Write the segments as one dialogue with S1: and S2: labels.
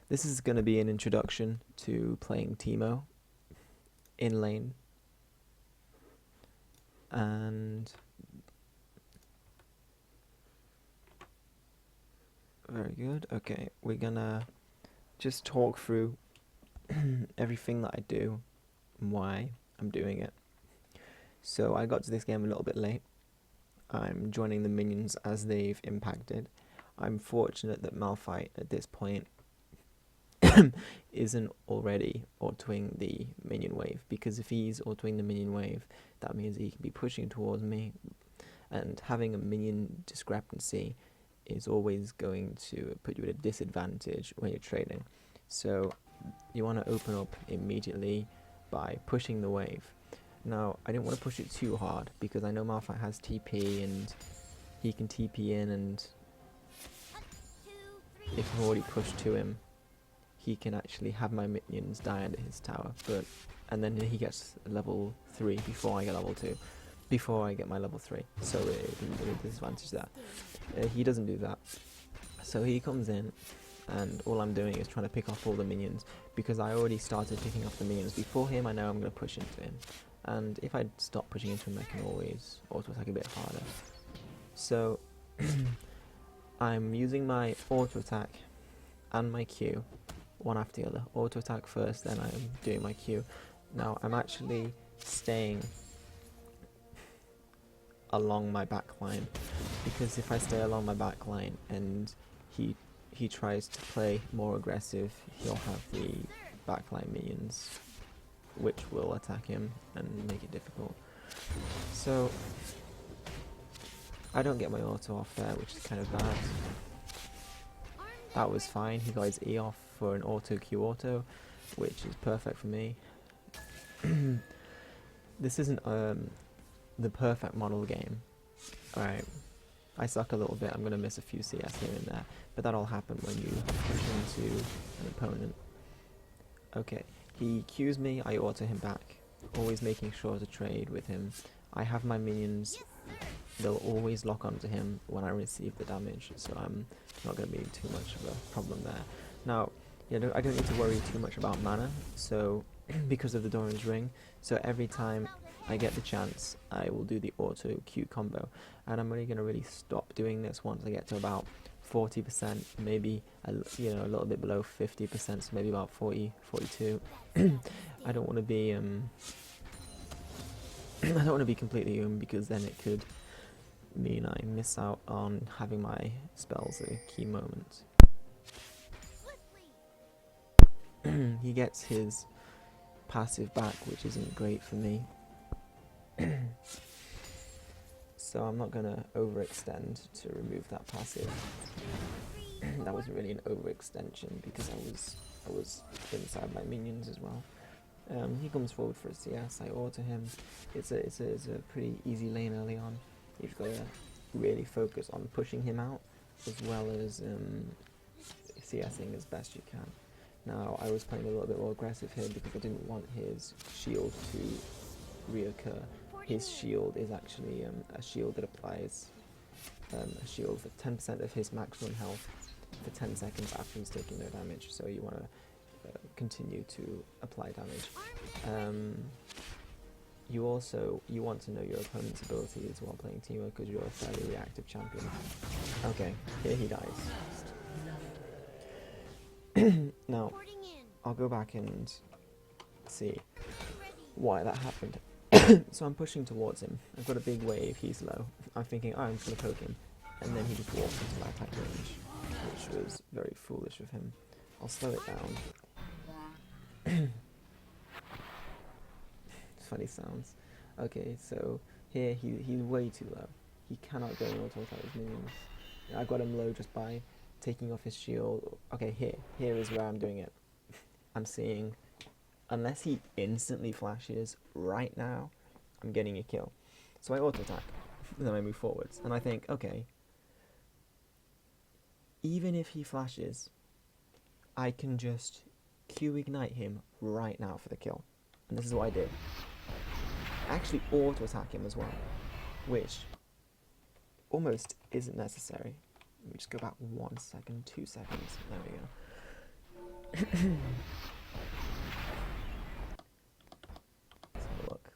S1: This is going to be an introduction to playing Teemo in lane. And very good. Okay, we're gonna just talk through everything that I do and why I'm doing it. So I got to this game a little bit late. I'm joining the minions as they've impacted. I'm fortunate that Malphite at this point isn't already autoing the minion wave, because if he's autoing the minion wave, that means he can be pushing towards me, and having a minion discrepancy is always going to put you at a disadvantage when you're trading. So you want to open up immediately by pushing the wave. Now, I didn't want to push it too hard because I know Malphite has TP and he can TP in, and if I've already pushed to him, he can actually have my minions die under his tower, and then he gets level 3 before I get level 2, before I get my level 3, so it can really disadvantage that. He doesn't do that, so he comes in, and all I'm doing is trying to pick off all the minions, because I already started picking off the minions before him. I know I'm going to push into him, and if I stop pushing into him, I can always auto attack a bit harder. So I'm using my auto attack and my Q one after the other. Auto attack first, then I'm doing my Q. Now I'm actually staying along my back line, because if I stay along my back line and he tries to play more aggressive, he'll have the backline minions which will attack him and make it difficult. So I don't get my auto off there, which is kind of bad. That was fine. He got his E off for an auto Q auto, which is perfect for me. This isn't the perfect model game. Alright, I suck a little bit. I'm going to miss a few CS here and there, but that'll happen when you push into an opponent. Okay, he Qs me, I auto him back, always making sure to trade with him. I have my minions, they'll always lock onto him when I receive the damage, so I'm not going to be too much of a problem there. Now, I don't need to worry too much about mana, so because of the Doran's Ring, so every time I get the chance, I will do the auto Q combo, and I'm only going to really stop doing this once I get to about 40%, maybe a little bit below 50%, so maybe about 40, 42. I don't want to be I don't want to be completely because then it could mean I miss out on having my spells at a key moment. He gets his passive back, which isn't great for me. So I'm not going to overextend to remove that passive. That wasn't really an overextension because I was inside my minions as well. He comes forward for a CS, I auto him. It's a pretty easy lane early on. You've got to really focus on pushing him out as well as CSing as best you can. Now I was playing a little bit more aggressive here because I didn't want his shield to reoccur. His shield is actually a shield that applies a shield for 10% of his maximum health for 10 seconds after he's taking no damage, so you want to continue to apply damage. You want to know your opponent's abilities while playing Teemo because you're a fairly reactive champion. Okay, here he dies. Now, I'll go back and see why that happened. So I'm pushing towards him. I've got a big wave, he's low. I'm thinking, oh, I'm just going to poke him. And then he just walks into my attack range, which was very foolish of him. I'll slow it down. Funny sounds. Okay, so here he's way too low. He cannot go and auto attack his minions. I got him low just by taking off his shield. Okay, here is where I'm doing it. I'm seeing, unless he instantly flashes right now, I'm getting a kill. So I auto attack, and then I move forwards, and I think, okay, even if he flashes, I can just Q ignite him right now for the kill. And this is what I did. I actually auto attack him as well, which almost isn't necessary. Let me just go back 1 second, 2 seconds. There we go. Let's have a look.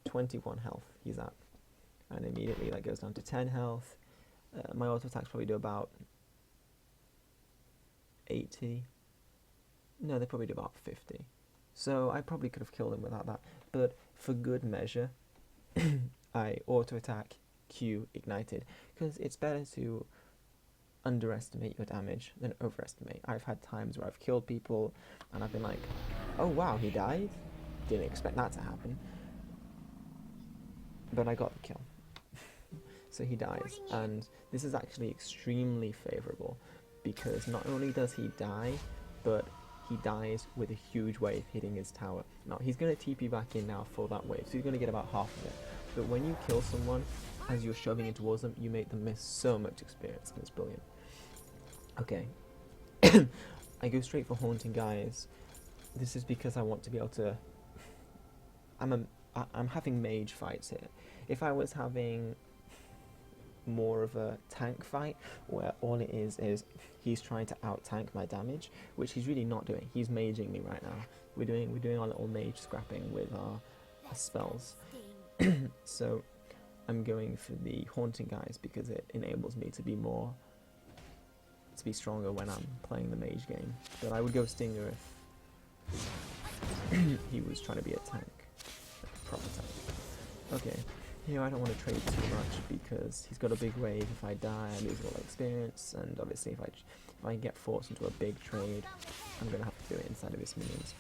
S1: 21 health he's at. And immediately that goes down to 10 health. My auto attacks probably do about 80. No, they probably do about 50. So I probably could have killed him without that. But for good measure, I auto attack, Q, ignited. Because it's better to underestimate your damage than overestimate. I've had times where I've killed people and I've been like, oh wow, he died? Didn't expect that to happen. But I got the kill. So he dies, and this is actually extremely favourable because not only does he die, but he dies with a huge wave hitting his tower. Now he's going to TP back in now for that wave, so he's going to get about half of it. But when you kill someone, as you're shoving it towards them, you make them miss so much experience, and it's brilliant. Okay, I go straight for Haunting Guys. This is because I want to be able to... I'm having mage fights here. If I was having more of a tank fight where all it is he's trying to out tank my damage, which he's really not doing. He's maging me right now. We're doing our little mage scrapping with our spells. So I'm going for the Haunting Guys because it enables me to be stronger when I'm playing the mage game. But I would go Stinger if he was trying to be a tank, a proper tank. Okay. Here I don't want to trade too much because he's got a big wave. If I die, I lose all experience, and obviously if I get forced into a big trade, I'm going to have to do it inside of his minions.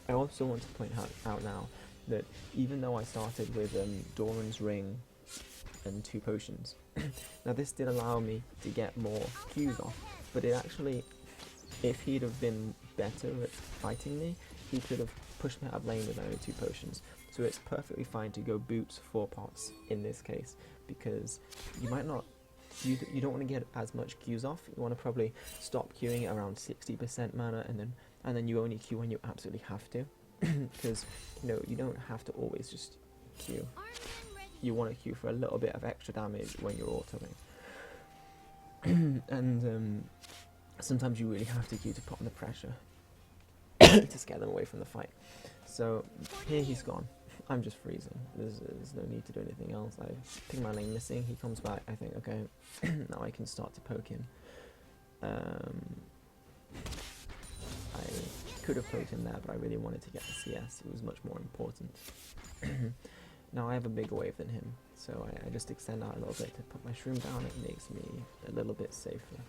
S1: I also want to point out now that even though I started with Doran's Ring and 2 potions, now this did allow me to get more Qs off, but it actually, if he'd have been better at fighting me, he could have pushed me out of lane with only 2 potions. So it's perfectly fine to go boots 4 pots in this case, because you might not, you don't want to get as much Qs off. You want to probably stop queuing at around 60% mana, and then you only queue when you absolutely have to, because you don't have to always just queue. You want to queue for a little bit of extra damage when you're autoing, and sometimes you really have to queue to put on the pressure to scare them away from the fight. So here he's gone. I'm just freezing. There's no need to do anything else. I pick my lane missing. He comes back. I think, okay, now I can start to poke him. I could have poked him there, but I really wanted to get the CS. It was much more important. Now I have a bigger wave than him, so I just extend out a little bit to put my Shroom down. It makes me a little bit safer.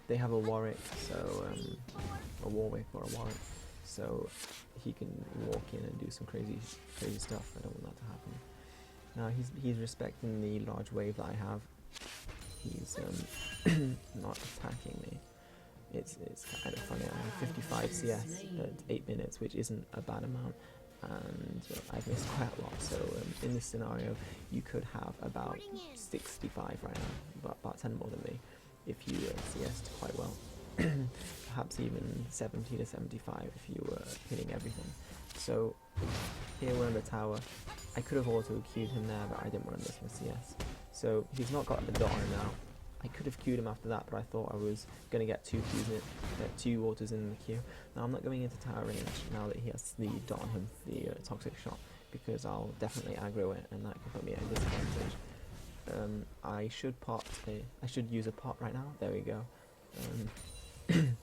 S1: They have a Warwick, so a Warwick or a Warwick. So he can walk in and do some crazy stuff. I don't want that to happen. Now he's respecting the large wave that I have. He's not attacking me. It's kind of funny. I have 55 CS at 8 minutes, which isn't a bad amount, and I've missed quite a lot. So in this scenario, you could have about 65 right now, about 10 more than me, if you CS'd quite well. Perhaps even 70 to 75 if you were hitting everything. So here we're in the tower. I could have auto queued him there, but I didn't want to miss my CS. So he's not got the dot on him now. I could have queued him after that, but I thought I was going to get 2 Qs in it, 2 autos in the queue. Now I'm not going into tower range now that he has the dot on him, the toxic shot, because I'll definitely aggro it, and that can put me at a disadvantage. I should use a pot right now. There we go. And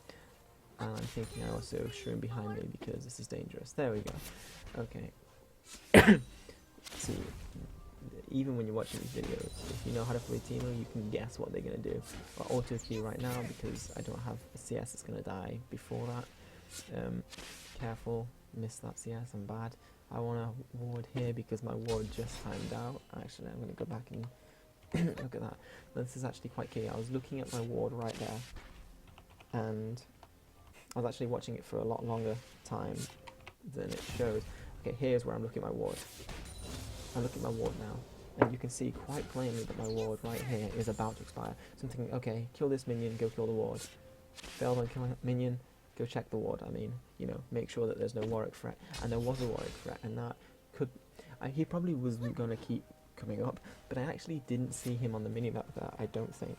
S1: I'm thinking I also Shroom behind me because this is dangerous. There we go. Okay. See, even when you're watching these videos, if you know how to play Teemo, you can guess what they're going to do. I'll auto queue right now because I don't have a CS that's going to die before that. Careful, missed that CS, I'm bad. I want to ward here because my ward just timed out. Actually, I'm going to go back and look at that. This is actually quite key. I was looking at my ward right there, and I was actually watching it for a lot longer time than it shows. Okay, here's where I'm looking at my ward. I look at my ward now, and you can see quite plainly that my ward right here is about to expire. So I'm thinking, okay, kill this minion, go kill the ward. Failed on killing a minion, go check the ward. I mean, make sure that there's no Warwick threat. And there was a Warwick threat, and that could... he probably was going to keep coming up, but I actually didn't see him on the minimap there, I don't think.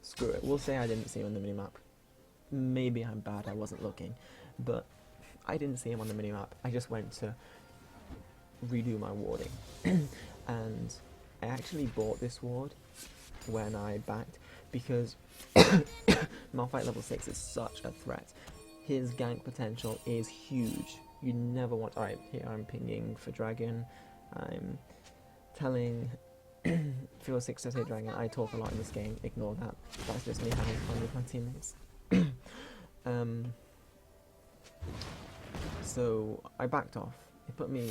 S1: Screw it, we'll say I didn't see him on the minimap. maybe I'm bad, I wasn't looking, but I didn't see him on the minimap. I just went to redo my warding. And I actually bought this ward when I backed because Malphite level 6 is such a threat. His gank potential is huge. You never want... Alright, here I'm pinging for Dragon. I'm telling Feel 6 to say Dragon. I talk a lot in this game, ignore that. That's just me having fun with my teammates. So I backed off. It put me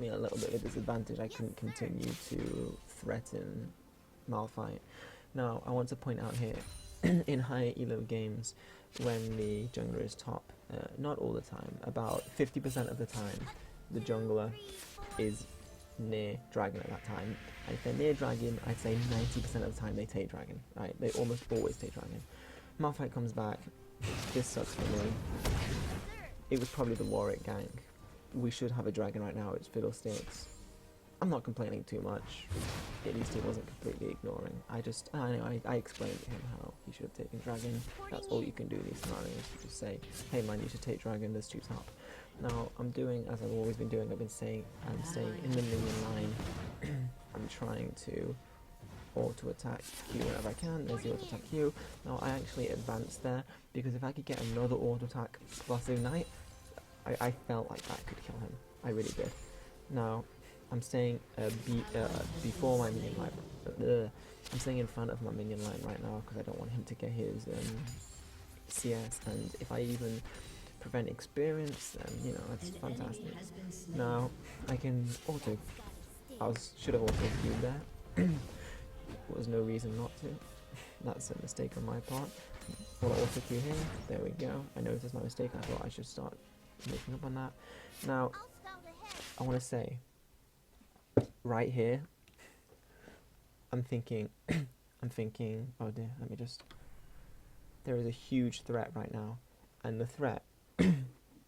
S1: a little bit of a disadvantage. I couldn't continue to threaten Malphite. Now I want to point out here, in higher elo games, when the jungler is top, not all the time, about 50% of the time, the jungler is near dragon at that time. And if they're near dragon, I'd say 90% of the time they take dragon. Right? They almost always take dragon. Malphite comes back. This sucks for me. It was probably the Warwick gank. We should have a dragon right now. It's fiddlesticks. I'm not complaining too much. At least he wasn't completely ignoring. I explained to him how he should have taken dragon. That's all you can do in these scenarios. You just say, hey man, you should take dragon, there's 2 top. Now, I'm doing as I've always been doing. I'm staying in the minion line. I'm trying to auto-attack Q whenever I can. There's the auto-attack Q. Now, I actually advanced there, because if I could get another auto-attack plus ignite, I felt like that could kill him. I really did. Now, I'm staying before my minion line. I'm staying in front of my minion line right now because I don't want him to get his CS. And if I even prevent experience, then you know that's fantastic. Now I can auto. Should have auto queued there. There was no reason not to. That's a mistake on my part. Well, auto queue here. There we go. I noticed my mistake. I thought I should start making up on that. Now, I want to say, right here, I'm thinking, oh dear, let me just, there is a huge threat right now, and the threat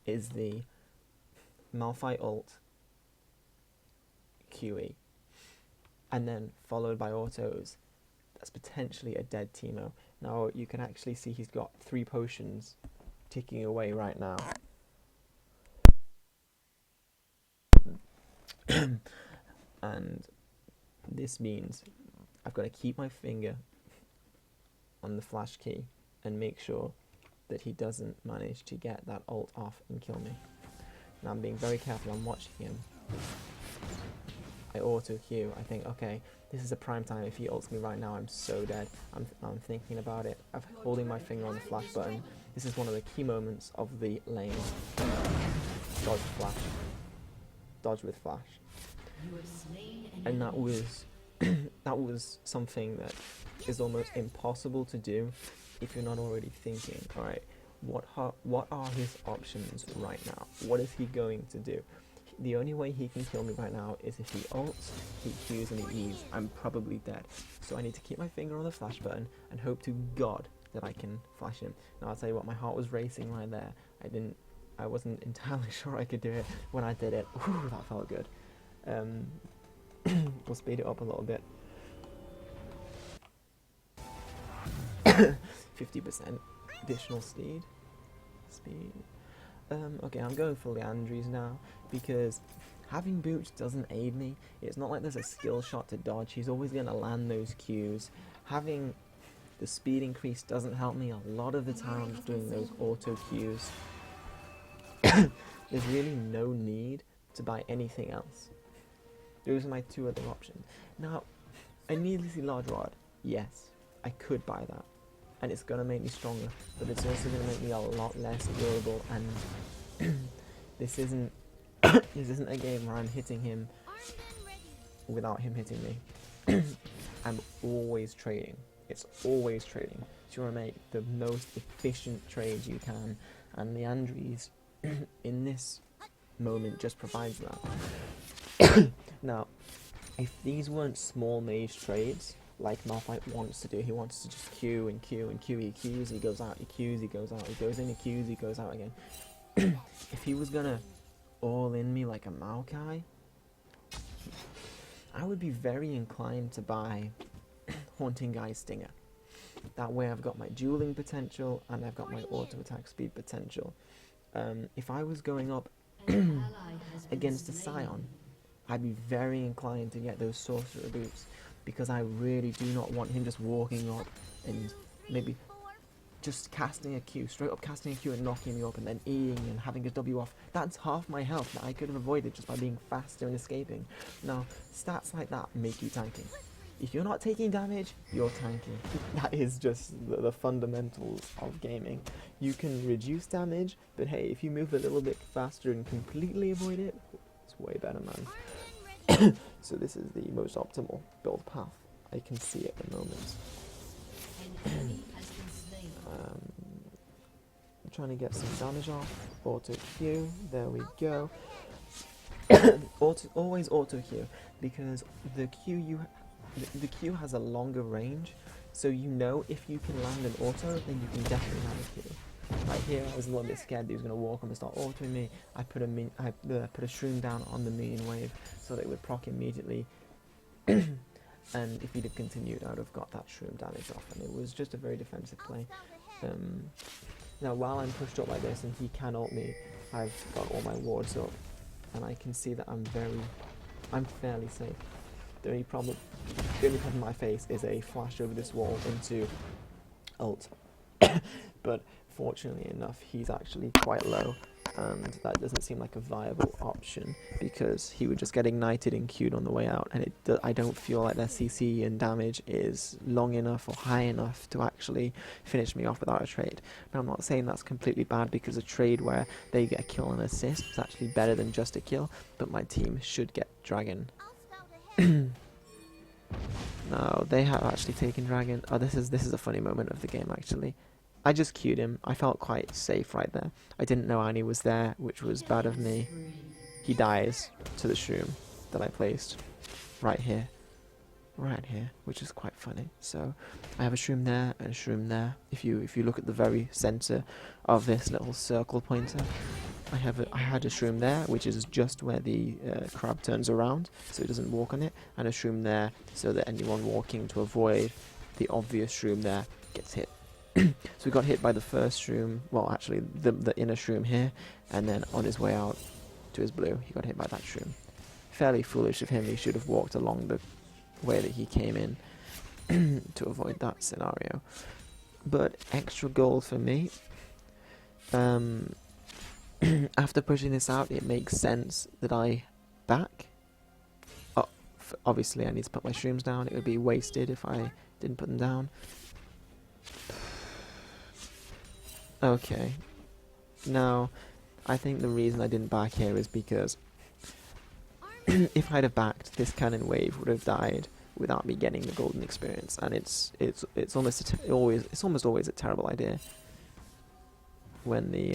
S1: is the Malphite ult QE, and then followed by autos. That's potentially a dead Teemo. Now you can actually see he's got 3 potions ticking away right now. And this means I've got to keep my finger on the flash key and make sure that he doesn't manage to get that ult off and kill me. Now I'm being very careful. I'm watching him. I auto queue. I think, okay, this is a prime time. If he ults me right now, I'm so dead. I'm thinking about it. I'm holding my finger on the flash button. This is one of the key moments of the lane. Dodge flash. Dodge with flash. And that was that was something that is almost impossible to do if you're not already thinking, alright, what are his options right now? What is he going to do? The only way he can kill me right now is if he ults, he Qs and he E's. I'm probably dead. So I need to keep my finger on the flash button and hope to God that I can flash him. Now I'll tell you what, my heart was racing right there. I wasn't entirely sure I could do it. When I did it, whew, that felt good. We'll speed it up a little bit. 50% additional speed. Okay, I'm going for Leandries now because having boots doesn't aid me. It's not like there's a skill shot to dodge. He's always going to land those Qs. Having the speed increase doesn't help me. A lot of the time I'm just doing those auto Qs. There's really no need to buy anything else. Those are my 2 other options. Now, a needlessly large rod, yes, I could buy that. And it's going to make me stronger, but it's also going to make me a lot less durable, and this isn't a game where I'm hitting him without him hitting me. I'm always trading. It's always trading. So you want to make the most efficient trades you can, and Leandries in this moment just provides that. Now, if these weren't small mage trades, like Malphite wants to do, he wants to just queue and queue and queue, he queues, he goes out, he queues, he goes out, he goes in, he queues, he goes out again. If he was gonna all in me like a Maokai, I would be very inclined to buy Haunting Guy's Stinger. That way I've got my dueling potential and I've got my auto attack speed potential. If I was going up against a Scion, I'd be very inclined to get those sorcerer boots, because I really do not want him just walking up and maybe just casting a Q, straight up casting a Q and knocking me up and then Eing and having a W off. That's half my health that I could have avoided just by being faster and escaping. Now, stats like that make you tanking. If you're not taking damage, you're tanking. That is just the fundamentals of gaming. You can reduce damage, but hey, if you move a little bit faster and completely avoid it, it's way better, man. So this is the most optimal build path I can see at the moment. I'm trying to get some damage off. Auto Q, there we go. Always auto Q, because the Q has a longer range, so you know if you can land an auto, then you can definitely land a Q. Right here, I was a little bit scared that he was going to walk up and start autoing me. I put a Shroom down on the minion wave so that it would proc immediately. And if he'd have continued, I would have got that Shroom damage off, and it was just a very defensive play. Now, while I'm pushed up like this and he can ult me, I've got all my wards up, and I can see that I'm fairly safe. The only problem I face is a flash over this wall into ult. But fortunately enough, he's actually quite low, and that doesn't seem like a viable option, because he would just get ignited and queued on the way out, and I don't feel like their CC and damage is long enough or high enough to actually finish me off without a trade. Now, I'm not saying that's completely bad, because a trade where they get a kill and assist is actually better than just a kill, but my team should get Dragon. No, they have actually taken Dragon. Oh, this is a funny moment of the game, actually. I just queued him. I felt quite safe right there. I didn't know Annie was there, which was bad of me. He dies to the Shroom that I placed right here, which is quite funny. So I have a Shroom there and a Shroom there. If you look at the very center of this little circle pointer, I had a Shroom there, which is just where the crab turns around, so it doesn't walk on it, and a Shroom there, so that anyone walking to avoid the obvious Shroom there gets hit. So we got hit by the first Shroom, well, actually the inner Shroom here, and then on his way out to his blue, he got hit by that Shroom. Fairly foolish of him. He should have walked along the way that he came in to avoid that scenario. But extra gold for me. After pushing this out, it makes sense that I back. Oh, obviously I need to put my Shrooms down. It would be wasted if I didn't put them down. Okay. Now, I think the reason I didn't back here is because if I'd have backed, this cannon wave would have died without me getting the golden experience, and it's almost always a terrible idea when the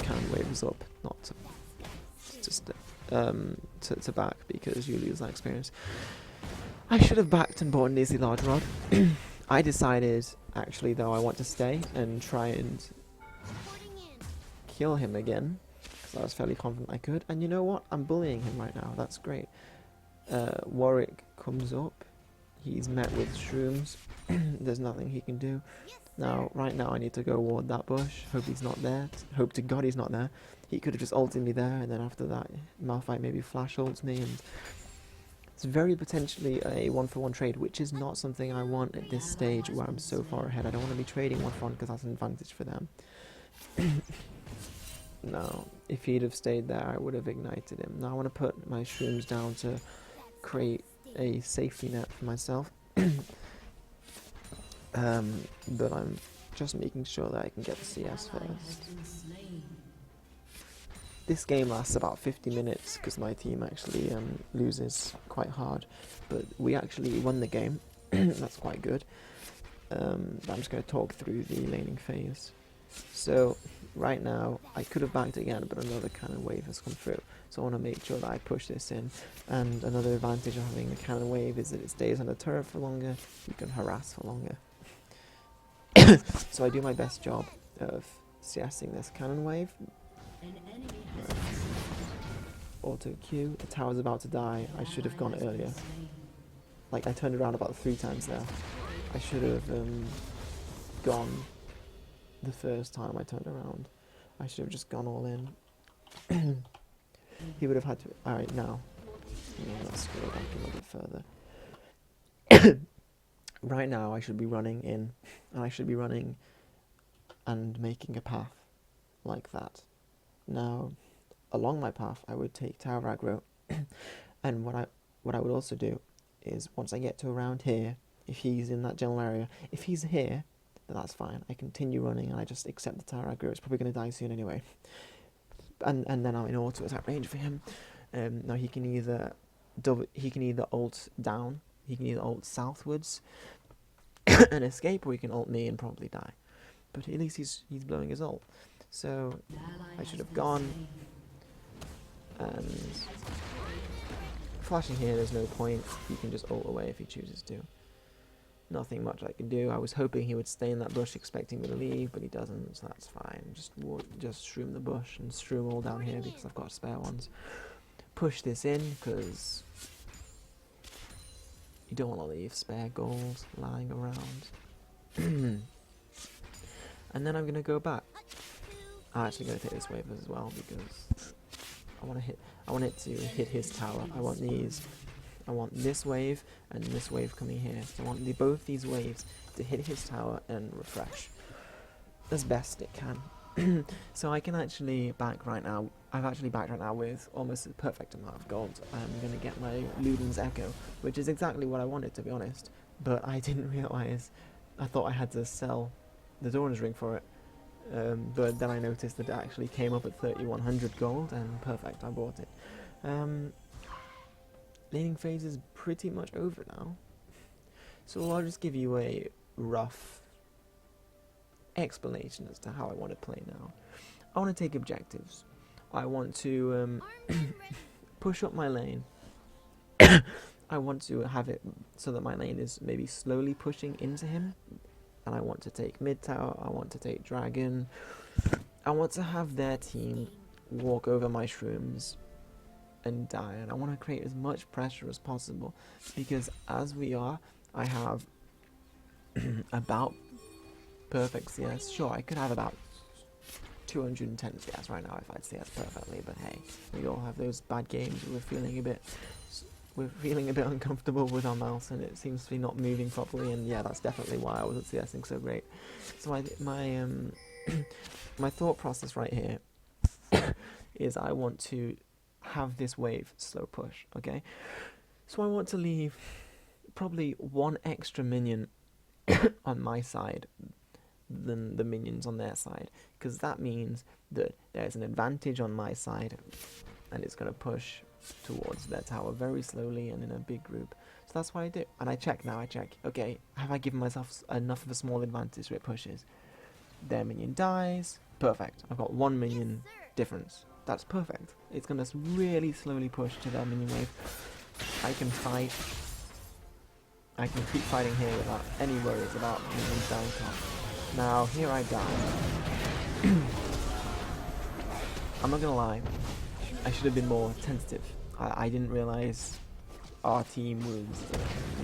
S1: cannon wave is up, not to back, because you lose that experience. I should have backed and bought an easy large rod. I decided, actually, though, I want to stay and try and kill him again, because I was fairly confident I could. And you know what? I'm bullying him right now. That's great. Warwick comes up. He's met with Shrooms. There's nothing he can do. Now, right now, I need to go ward that bush. Hope he's not there. Hope to God he's not there. He could have just ulted me there, and then after that, Malphite maybe flash ults me, and it's very potentially a 1-for-1 trade, which is not something I want at this stage where I'm so far ahead. I don't want to be trading 1-for-1 because that's an advantage for them. No, if he'd have stayed there, I would have ignited him. Now I want to put my Shrooms down to create a safety net for myself. But I'm just making sure that I can get the CS first. This game lasts about 50 minutes because my team actually loses quite hard, but we actually won the game. That's quite good. I'm just going to talk through the laning phase. So right now I could have backed again, but another cannon wave has come through, so I want to make sure that I push this in. And another advantage of having a cannon wave is that it stays on the turret for longer. You can harass for longer. So I do my best job of CSing this cannon wave. Auto Q. The tower's about to die. I should have gone earlier. Like, I turned around about 3 times there. I should have gone the first time I turned around. I should have just gone all in. He would have had to... Alright, now. Let's scroll back a little bit further. Right now, I should be running in, and I should be running and making a path like that. Now, along my path, I would take tower aggro, and what I would also do is, once I get to around here, if he's in that general area, if he's here, then that's fine. I continue running, and I just accept the tower aggro. It's probably going to die soon anyway. And then I'm in auto attack range for him. Now he can either ult down, he can either ult southwards and escape, or he can ult me and probably die. But at least he's blowing his ult. So I should have gone and flashing here. There's no point. He can just ult away if he chooses to. Nothing much I can do. I was hoping he would stay in that bush, expecting me to leave, but he doesn't, so that's fine. Just shroom the bush and shroom all down here because I've got spare ones. Push this in because you don't want to leave spare gold lying around. And then I'm gonna go back. I'm actually gonna take this wave as well because I want it to hit his tower. I want this wave and this wave coming here. So I want both these waves to hit his tower and refresh as best it can. So I can actually back right now. I've actually backed right now with almost a perfect amount of gold. I'm going to get my Luden's Echo, which is exactly what I wanted, to be honest. But I didn't realise. I thought I had to sell the Doran's Ring for it. But then I noticed that it actually came up at 3100 gold, and perfect, I bought it. Laning phase is pretty much over now, so I'll just give you a rough explanation as to how I want to play now. I want to take objectives. I want to push up my lane. I want to have it so that my lane is maybe slowly pushing into him, and I want to take mid tower, I want to take dragon, I want to have their team walk over my shrooms and die, and I want to create as much pressure as possible, because as we are, I have about perfect CS. Sure, I could have about 210 CS right now if I'd CS perfectly, but hey, we all have those bad games where we're feeling a bit uncomfortable with our mouse and it seems to be not moving properly, and yeah, that's definitely why I wasn't CSing so great. So my thought process right here is I want to have this wave slow push, okay? So I want to leave probably one extra minion on my side than the minions on their side, because that means that there's an advantage on my side and it's going to push towards their tower very slowly and in a big group. So that's what I do, and I check, okay, have I given myself enough of a small advantage so it pushes? Their minion dies, perfect, I've got one minion difference, that's perfect. It's going to really slowly push to their minion wave. I can fight, I can keep fighting here without any worries about minions down top. Now, here I die. I'm not gonna lie, I should have been more tentative. I didn't realise our team was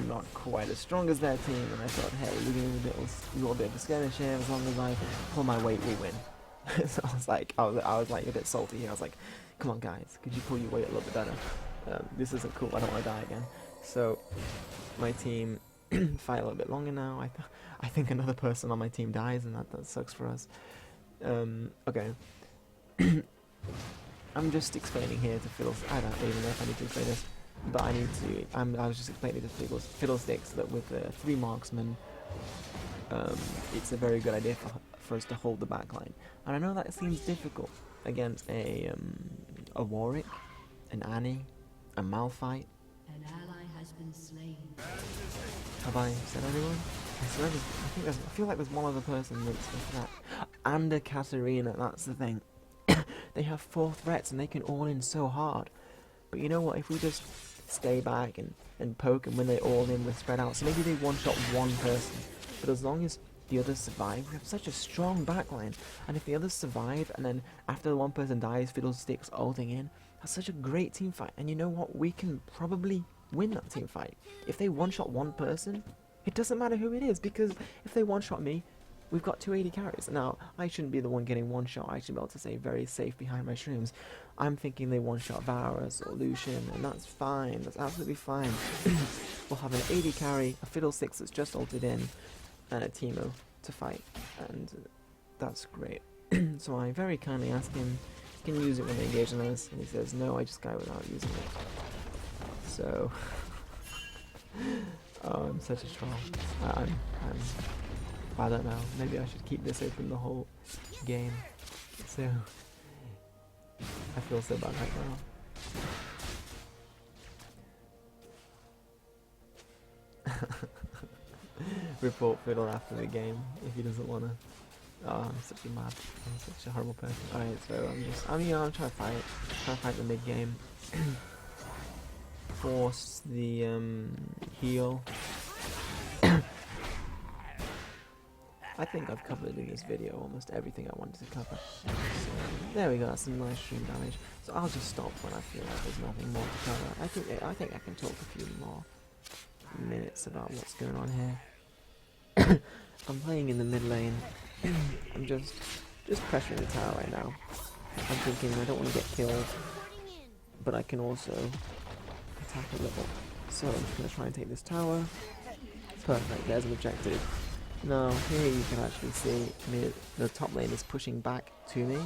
S1: not quite as strong as their team, and I thought, hey, we're doing a little bit of a skirmish here, as long as I pull my weight, we win. So I was like a bit salty here. I was like, come on guys, could you pull your weight a little bit better? This isn't cool, I don't want to die again. So my team fight a little bit longer now. I think another person on my team dies, and that sucks for us. Okay. I'm just explaining here to Fiddlesticks. I don't even know if I need to explain this, but I need to. I was just explaining to Fiddlesticks that with 3 marksmen, it's a very good idea for us to hold the backline. And I know that seems difficult against a Warwick, an Annie, a Malphite.
S2: An ally has been slain.
S1: Have I said anyone? I feel like there's one other person that's that. And a Katarina, that's the thing. They have 4 threats and they can all in so hard. But you know what, if we just stay back and poke, and when they all in, we're spread out. So maybe they one-shot one person. But as long as the others survive, we have such a strong backline. And if the others survive, and then after the one person dies, Fiddlesticks ulting in, that's such a great team fight. And you know what, we can probably win that team fight. If they one-shot one person, it doesn't matter who it is, because if they one-shot me, we've got 280 carries. Now, I shouldn't be the one getting one shot. I should be able to stay very safe behind my Shrooms. I'm thinking they one-shot Varus or Lucian, and that's fine. That's absolutely fine. We'll have an 80 carry, a Fiddlesticks that's just ulted in, and a Teemo to fight. And that's great. So I very kindly ask him, can you use it when they engage on us? And he says, no, I just go without using it. So, oh, I'm such a troll. I don't know, maybe I should keep this open the whole game. So, I feel so bad right now. Report Fiddle after the game if he doesn't wanna. Oh, I'm such a horrible person. Alright, so I'm trying to fight the mid game. Force the heal. I think I've covered in this video almost everything I wanted to cover. So, there we go, that's some nice stream damage. So I'll just stop when I feel like there's nothing more to cover. I think I can talk a few more minutes about what's going on here. I'm playing in the mid lane. I'm just pressuring the tower right now. I'm thinking I don't want to get killed, but I can also attack a little. So I'm just going to try and take this tower. Perfect, there's an objective. Now here you can actually see the top lane is pushing back to me.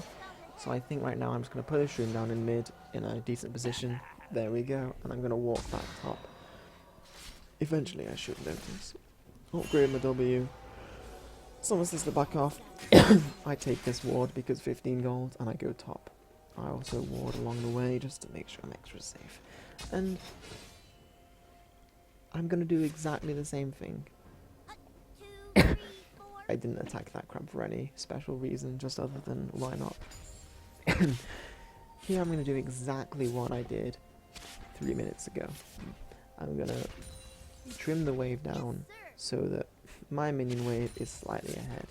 S1: So I think right now I'm just going to put a Shroom down in mid in a decent position. There we go, and I'm going to walk back top. Eventually I should notice. Upgrade my W. Someone says to back off. I take this ward because 15 gold and I go top. I also ward along the way just to make sure I'm extra safe. And I'm going to do exactly the same thing. I didn't attack that crab for any special reason, just other than why not. Here I'm going to do exactly what I did 3 minutes ago. I'm going to trim the wave down so that my minion wave is slightly ahead.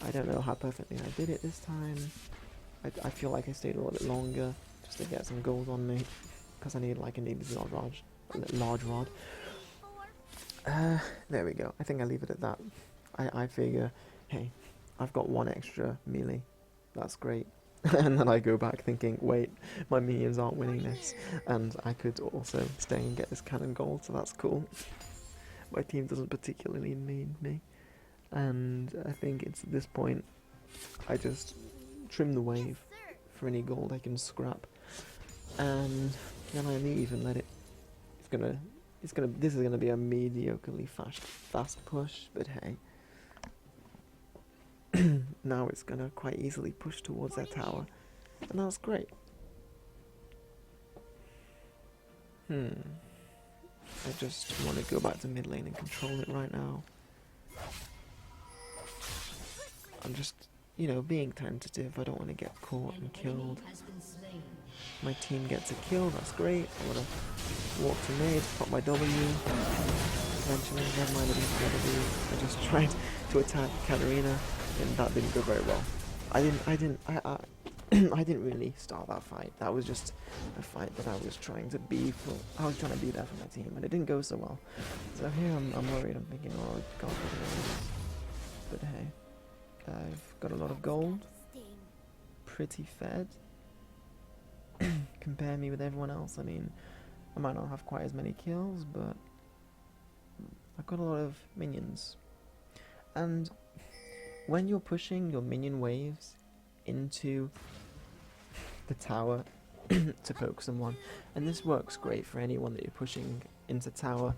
S1: I don't know how perfectly I did it this time. I feel like I stayed a little bit longer just to get some gold on me, because I need this large rod. There we go. I think I leave it at that. I figure, hey, I've got one extra melee. That's great. And then I go back thinking, wait, my minions aren't winning this, and I could also stay and get this cannon gold, so that's cool. My team doesn't particularly need me, and I think it's at this point I just trim the wave for any gold I can scrap, and then I leave and let it. This is gonna be a mediocrely fast push, but hey. Now it's gonna quite easily push towards that tower, and that's great. I just want to go back to mid lane and control it right now. I'm just, being tentative. I don't want to get caught and killed. My team gets a kill, that's great. I want to walk to mid, pop my W. Eventually, never mind, I just tried to attack Katarina, and that didn't go very well. I didn't really start that fight. That was just a fight that I was trying to be there for my team, and it didn't go so well. So here I'm worried. I'm thinking, oh god, but hey, I've got a lot of gold, pretty fed. Compare me with everyone else. I mean, I might not have quite as many kills, but I've got a lot of minions. And when you're pushing your minion waves into the tower to poke someone, and this works great for anyone that you're pushing into tower,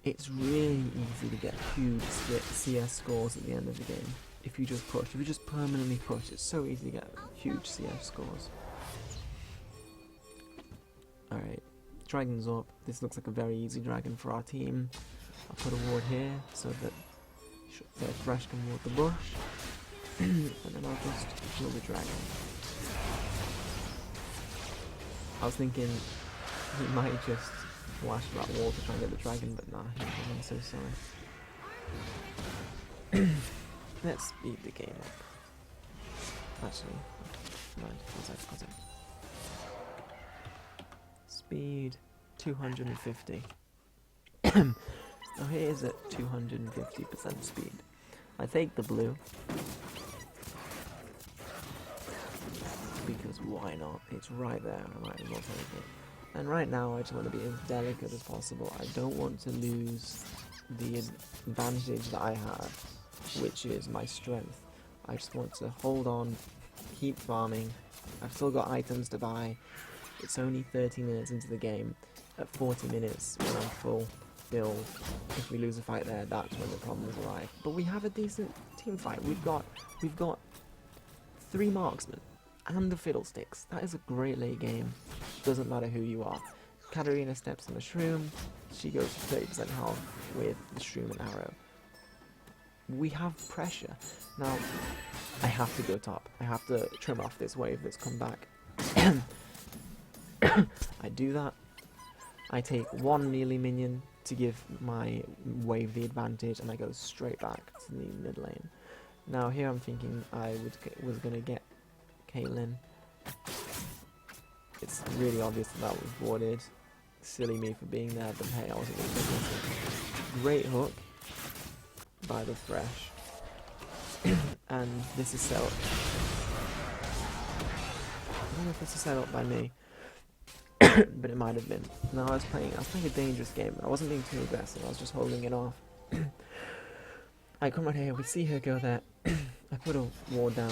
S1: it's really easy to get huge CS scores at the end of the game. If you just push, if you just permanently push, it's so easy to get huge CS scores. Alright, dragon's up. This looks like a very easy dragon for our team. I'll put a ward here so that the Thresh can ward the bush. And then I'll just kill the dragon. I was thinking he might just flash that wall to try and get the dragon, but nah, I'm so sorry. Let's speed the game up. Actually, mind, speed 250. Now here's at 250% speed. I take the blue. Because why not? It's right there, I might as well take it. And right now I just want to be as delicate as possible. I don't want to lose the advantage that I have, which is my strength. I just want to hold on, keep farming. I've still got items to buy. It's only 30 minutes into the game. At 40 minutes, when I'm full build, if we lose a fight there, that's when the problems arrive. But we have a decent team fight. We've got 3 marksmen and the fiddlesticks. That is a great late game. Doesn't matter who you are. Katarina steps on the Shroom. She goes to 30% health with the Shroom and arrow. We have pressure. Now, I have to go top. I have to trim off this wave that's come back. I do that. I take 1 melee minion to give my wave the advantage, and I go straight back to the mid lane. Now here I'm thinking I was going to get Caitlyn. It's really obvious that was warded. Silly me for being there, but hey, I wasn't going to take it. Great hook by the Thresh. And this is set up. I don't know if this is set up by me, but it might have been. No, I was playing a dangerous game. I wasn't being too aggressive, I was just holding it off. I come right here, we see her go there. I put a ward down.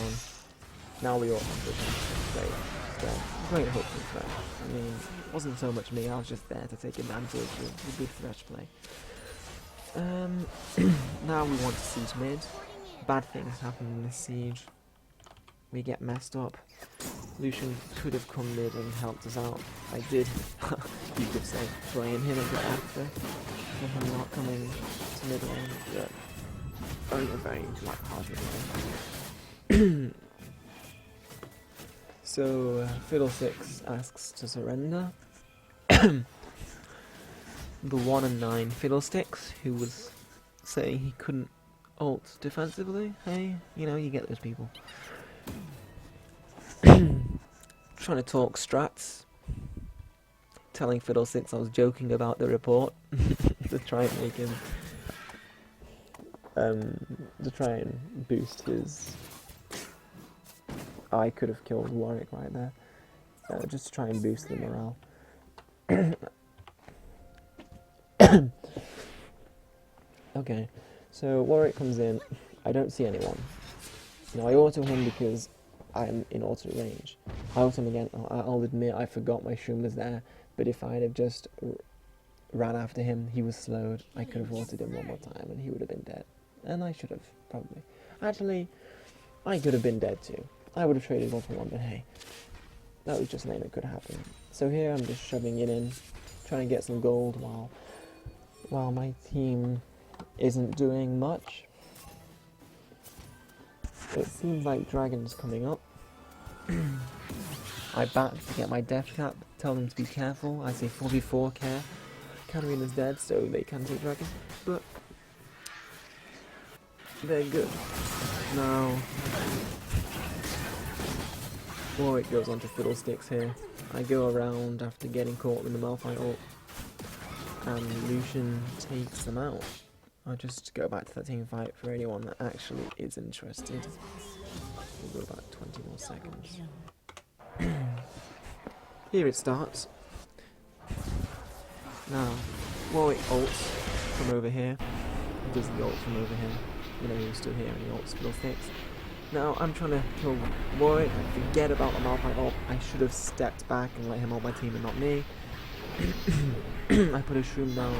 S1: Now we all have to great. Great hook from Thresh. I mean, it wasn't so much me, I was just there to take advantage of the good Thresh play. Now we want to siege mid. Bad things happen in this siege. We get messed up. Lucian could have come mid and helped us out. I did, you could say, blame him a bit after for him not coming to mid lane, but only a very light-hearted way. So, Fiddlesticks asks to surrender. The 1 and 9 Fiddlesticks, who was saying he couldn't ult defensively. Hey, you know, you get those people. Trying to talk strats. Telling Fiddlesticks I was joking about the report. To try and make him... to try and boost his... I could have killed Warwick right there. Just to try and boost the morale. Okay, so Warwick comes in. I don't see anyone. Now I auto him because I'm in auto range. I auto him again. I'll admit I forgot my Shroom was there, but if I'd have just ran after him, he was slowed. I could have autoed him one more time and he would have been dead. And I should have, probably. Actually, I could have been dead too. I would have traded 1 for 1, but hey, that was just something that could happen. So here I'm just shoving it in, trying to get some gold while my team isn't doing much. It seems like Dragon's coming up. I back to get my death cap, tell them to be careful. I say 4v4 care. Katarina's dead, so they can take Dragon, but they're good. Now, Warwick goes onto Fiddlesticks here. I go around after getting caught with the Malphite ult, and Lucian takes them out. I'll just go back to that team fight for anyone that actually is interested. We'll go about 20 more seconds. Here it starts. Now, Warwick ults from over here. He does the ult from over here. You know, he was still here and he ults Fiddlesticks. Now, I'm trying to kill Warwick. I forget about the Malphite ult. I should have stepped back and let him ult my team and not me. I put a Shroom down.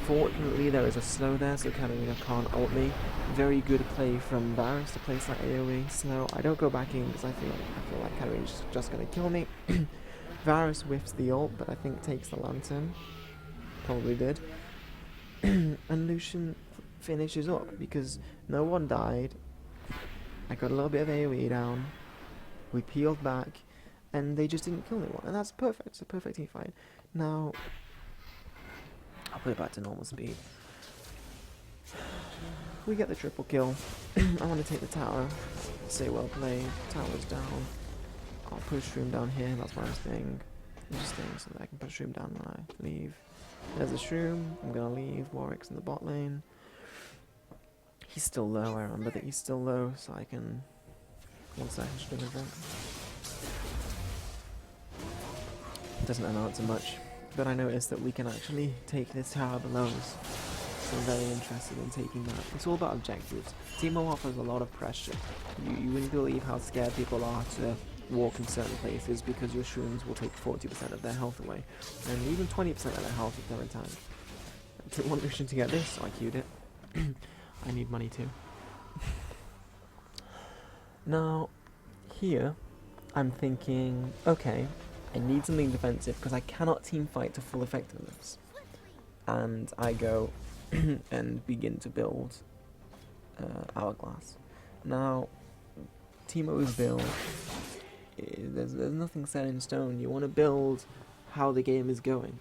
S1: Fortunately, there is a slow there, so Katarina can't ult me. Very good play from Varus to place that AoE slow. I don't go back in because I feel like Katarina's just going to kill me. Varus whiffs the ult, but I think takes the lantern. Probably did. And Lucian finishes up because no one died. I got a little bit of AoE down. We peeled back, and they just didn't kill anyone, and that's perfect. It's a perfect team fight. Now, I'll put it back to normal speed. We get the triple kill. I want to take the tower. Say well played. Tower's down. I'll put Shroom down here. That's what I was thinking. I'm just staying so that I can put Shroom down when I leave. There's a Shroom. I'm gonna leave. Warwick's in the bot lane. He's still low, I remember that he's still low, so I can... One second, just give me a drink. Doesn't amount to much, but I noticed that we can actually take this tower below us. So I'm very interested in taking that. It's all about objectives. Teemo offers a lot of pressure. You wouldn't believe how scared people are to walk in certain places because your shrooms will take 40% of their health away, and even 20% of their health if they're in time. I took one mission to get this, so I queued it. I need money too. Now, here, I'm thinking, okay, I need something defensive because I cannot team fight to full effectiveness. And I go and begin to build Hourglass. Now, Teemo's build, there's nothing set in stone. You want to build how the game is going.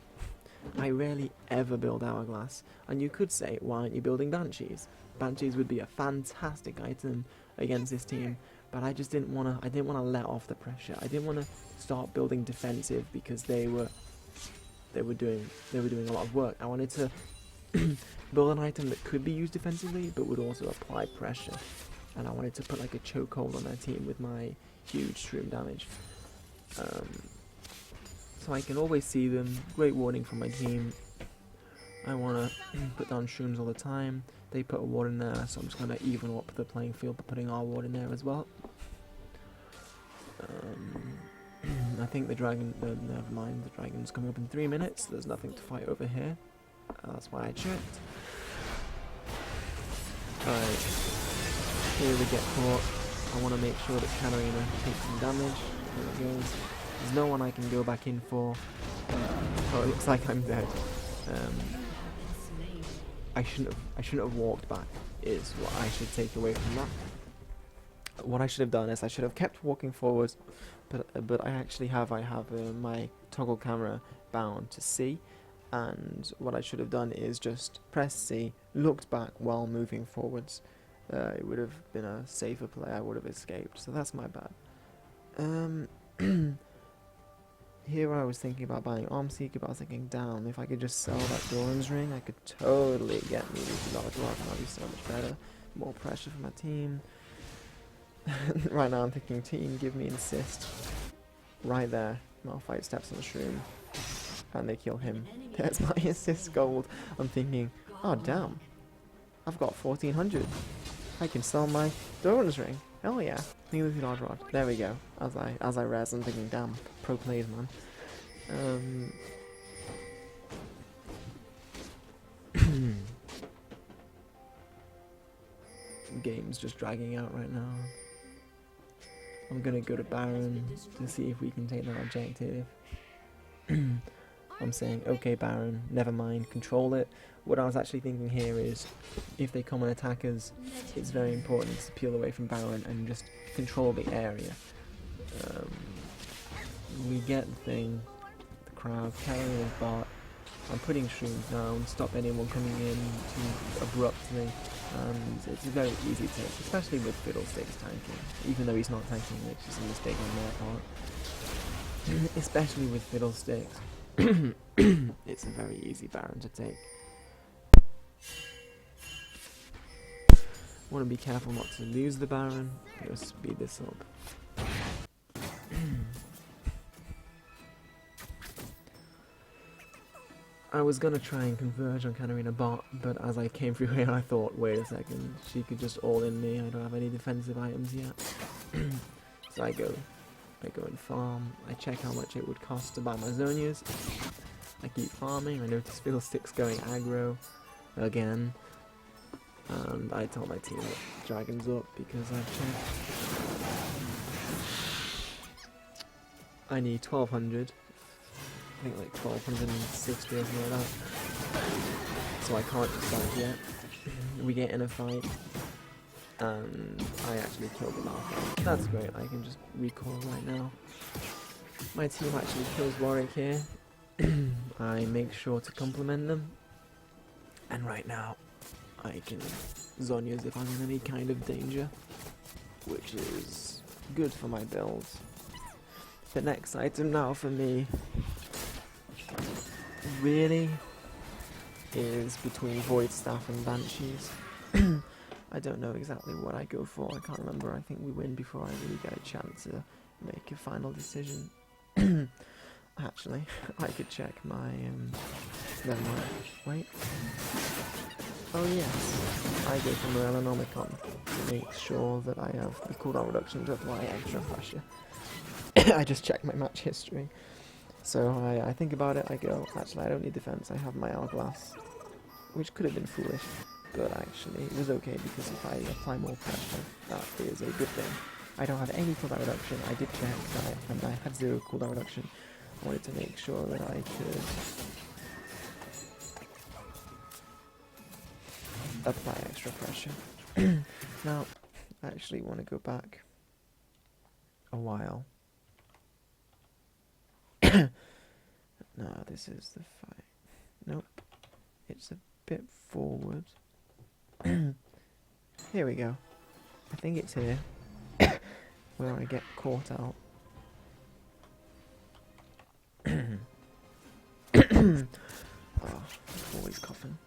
S1: I rarely ever build Hourglass, and you could say, why aren't you building Banshees? Banshees would be a fantastic item against this team, but I just didn't want to let off the pressure. I didn't want to start building defensive because they were doing a lot of work. I wanted to build an item that could be used defensively but would also apply pressure, and I wanted to put like a chokehold on their team with my huge Shroom damage. So I can always see them. Great warning from my team. I want to put down Shrooms all the time. They put a ward in there, so I'm just going to even up the playing field by putting our ward in there as well. I think the dragon, never mind, the dragon's coming up in 3 minutes. There's nothing to fight over here. That's why I checked. Alright, here we get caught. I want to make sure that Katarina takes some damage. There it goes. There's no one I can go back in for. Oh, it looks like I'm dead. I shouldn't have walked back, is what I should take away from that. What I should have done is I should have kept walking forwards, but I have my toggle camera bound to C, and what I should have done is just press C, looked back while moving forwards. It would have been a safer play. I would have escaped, so that's my bad. Here I was thinking about buying Arm Seeker, but I was thinking, damn, if I could just sell that Doran's Ring, I could totally get me with Large Rock, and that'd be so much better. More pressure for my team. Right now I'm thinking, team, give me an assist. Right there, Malphite steps on the Shroom, and they kill him. There's my assist gold. I'm thinking, oh damn, I've got 1400. I can sell my Doran's Ring. Hell yeah. Neither Large Rod. There we go. As I res, I'm thinking, damn, pro plays, man. Game's just dragging out right now. I'm gonna go to Baron to see if we can take that objective. I'm saying, okay Baron, never mind, control it. What I was actually thinking here is, if they come and attack us, it's very important to peel away from Baron and just control the area. We get the thing, the crowd carrying his bot. I'm putting Shrooms down, stop anyone coming in too abruptly, and it's a very easy take, especially with Fiddlesticks tanking, even though he's not tanking, which is a mistake on their part. Especially with Fiddlesticks. It's a very easy Baron to take. Want to be careful not to lose the Baron. Let's speed this up. I was gonna try and converge on Katarina bot, but as I came through here I thought, wait a second, she could just all in me, I don't have any defensive items yet. So I go and farm, I check how much it would cost to buy my Zonias. I keep farming, I notice Fiddlesticks going aggro again. And I tell my team that Dragon's up because I've checked. I need 1200. I think like 1260 or something like that. So I can't just fight yet. We get in a fight. And I actually killed the Malphite. That's great, I can just recall right now. My team actually kills Warwick here. I make sure to compliment them. And right now, I can Zonias if I'm in any kind of danger, which is good for my build. The next item now for me really is between Void Staff and Banshees. I don't know exactly what I go for. I can't remember. I think we win before I really get a chance to make a final decision. Actually, I could check my memoir. Wait. Oh yes, I go for Morellonomicon to make sure that I have the cooldown reduction to apply extra pressure. I just check my match history. So I think about it, I go, actually I don't need defense, I have my hourglass. Which could have been foolish, but actually it was okay because if I apply more pressure, that is a good thing. I don't have any cooldown reduction, I did check that, and I had 0 cooldown reduction. I wanted to make sure that I could apply extra pressure. Now, I actually want to go back a while. No, this is the fight. Nope. It's a bit forward. Here we go. I think it's here where I get caught out. Oh, always coughing.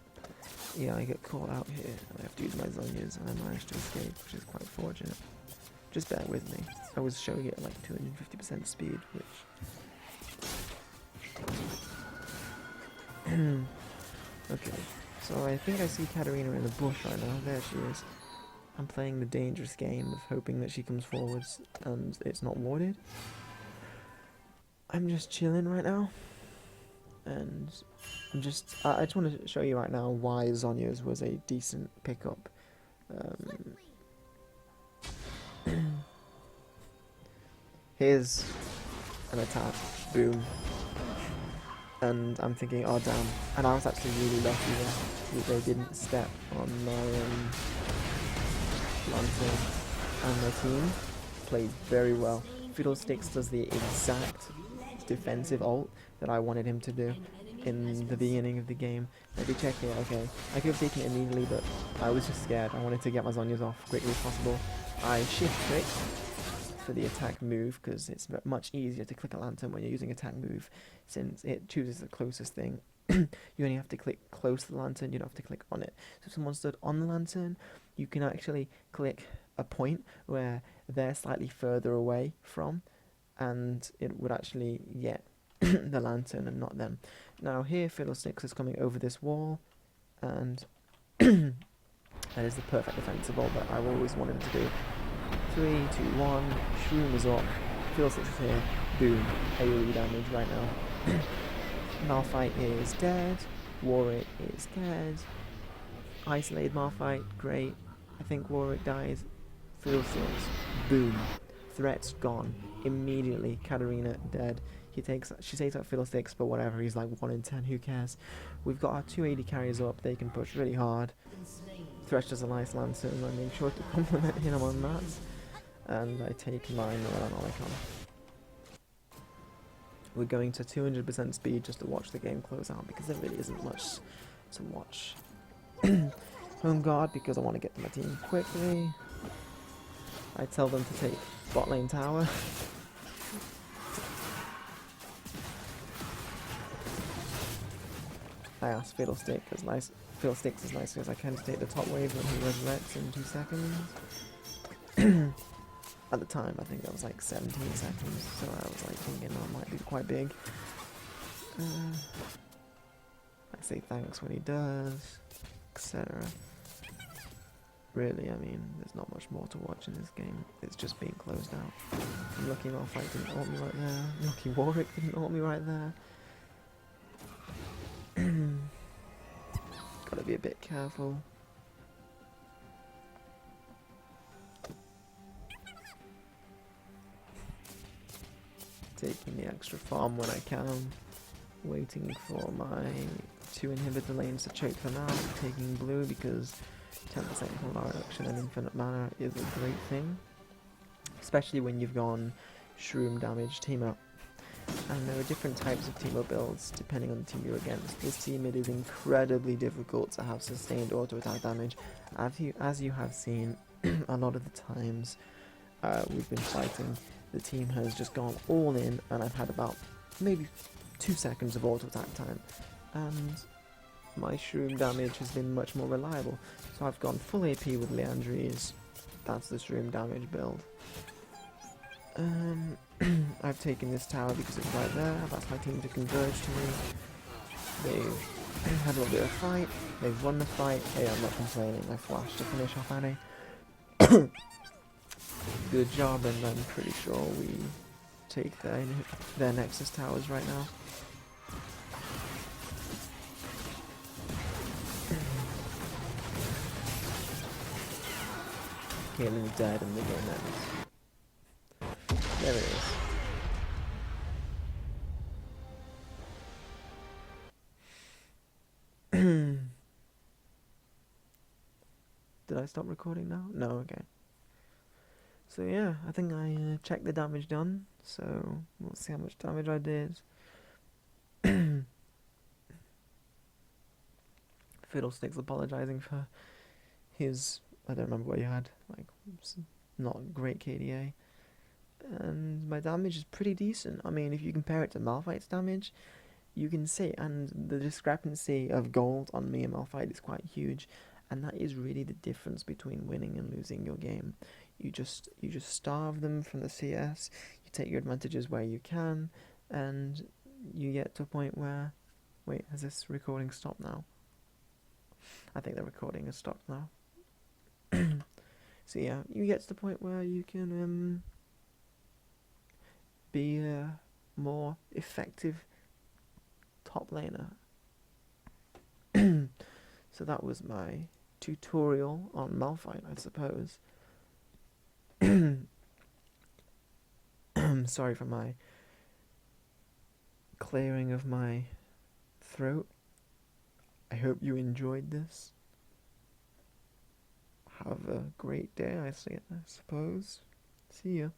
S1: Yeah, I get caught out here and I have to use my Zonias and I managed to escape, which is quite fortunate. Just bear with me. I was showing it at like 250% speed, which... Okay, so I think I see Katarina in the bush right now. There she is. I'm playing the dangerous game of hoping that she comes forwards and it's not warded. I'm just chilling right now. And I just want to show you right now why Zhonya's was a decent pickup. Here's an attack. Boom. And I'm thinking, oh damn. And I was actually really lucky that they didn't step on my lantern. And my team played very well. Fiddlesticks does the exact defensive ult that I wanted him to do in the beginning of the game. I did check it, okay. I could have taken it immediately, but I was just scared. I wanted to get my Zhonya's off quickly as possible. I shift click for the attack move, because it's much easier to click a lantern when you're using attack move, since it chooses the closest thing. You only have to click close to the lantern, you don't have to click on it. So if someone stood on the lantern, you can actually click a point where they're slightly further away from, and it would actually get the lantern and not them. Now here Fiddlesticks is coming over this wall, and that is the perfect defensive ult that I've always wanted to do. 3, 2, 1, Shroom is up, Fiddlesticks is here, boom, AoE damage right now. Malphite is dead, Warwick is dead, isolated Malphite, great, I think Warwick dies, Fiddlesticks, boom, threat's gone, immediately, Katarina dead. She takes out Fiddlesticks, but whatever, he's like 1 in 10, who cares. We've got our 280 carries up, they can push really hard. Thresh does a nice lantern, I make sure to compliment him on that. And I take mine Morellonomicon. We're going to 200% speed just to watch the game close out, because there really isn't much to watch. Home guard, because I want to get to my team quickly. I tell them to take bot lane tower. I asked Fiddlesticks is nice because I can take the top wave when he resurrects in 2 seconds. At the time, I think that was like 17 seconds, so I was like thinking that might be quite big. I say thanks when he does, etc. Really, I mean, there's not much more to watch in this game. It's just being closed out. I'm lucky Malphite didn't ult me right there. I'm lucky Warwick didn't ult me right there. Gotta be a bit careful. Taking the extra farm when I can. Waiting for my 2 inhibitor lanes to choke for now. Taking blue because 10% cooldown reduction and infinite mana is a great thing. Especially when you've gone Shroom damage Teemo. And there are different types of Teemo builds depending on the team you're against. This team, it is incredibly difficult to have sustained auto attack damage. As you have seen, a lot of the times we've been fighting, the team has just gone all in, and I've had about maybe 2 seconds of auto attack time. And my Shroom damage has been much more reliable. So I've gone full AP with Leandries. That's the Shroom damage build. I've taken this tower because it's right there. That's my team to converge to me. They've had a little bit of a fight. They've won the fight. Hey, I'm not complaining. I flashed to finish off Annie. Good job, and I'm pretty sure we take their Nexus towers right now. Caitlin's dead and the game ends. There it is. Did I stop recording now? No, okay. So yeah, I think I checked the damage done, so we'll see how much damage I did. Fiddlesticks apologising for his, I don't remember what he had, like, not great KDA. And my damage is pretty decent. I mean, if you compare it to Malphite's damage, you can see, and the discrepancy of gold on me and Malphite is quite huge, and that is really the difference between winning and losing your game. You just starve them from the CS, you take your advantages where you can, and you get to a point where... Wait, has this recording stopped now? I think the recording has stopped now. So yeah, you get to the point where you can be a more effective top laner. So that was my tutorial on Malphite, I suppose. Sorry for my clearing of my throat. I hope you enjoyed this. Have a great day, I suppose. See ya.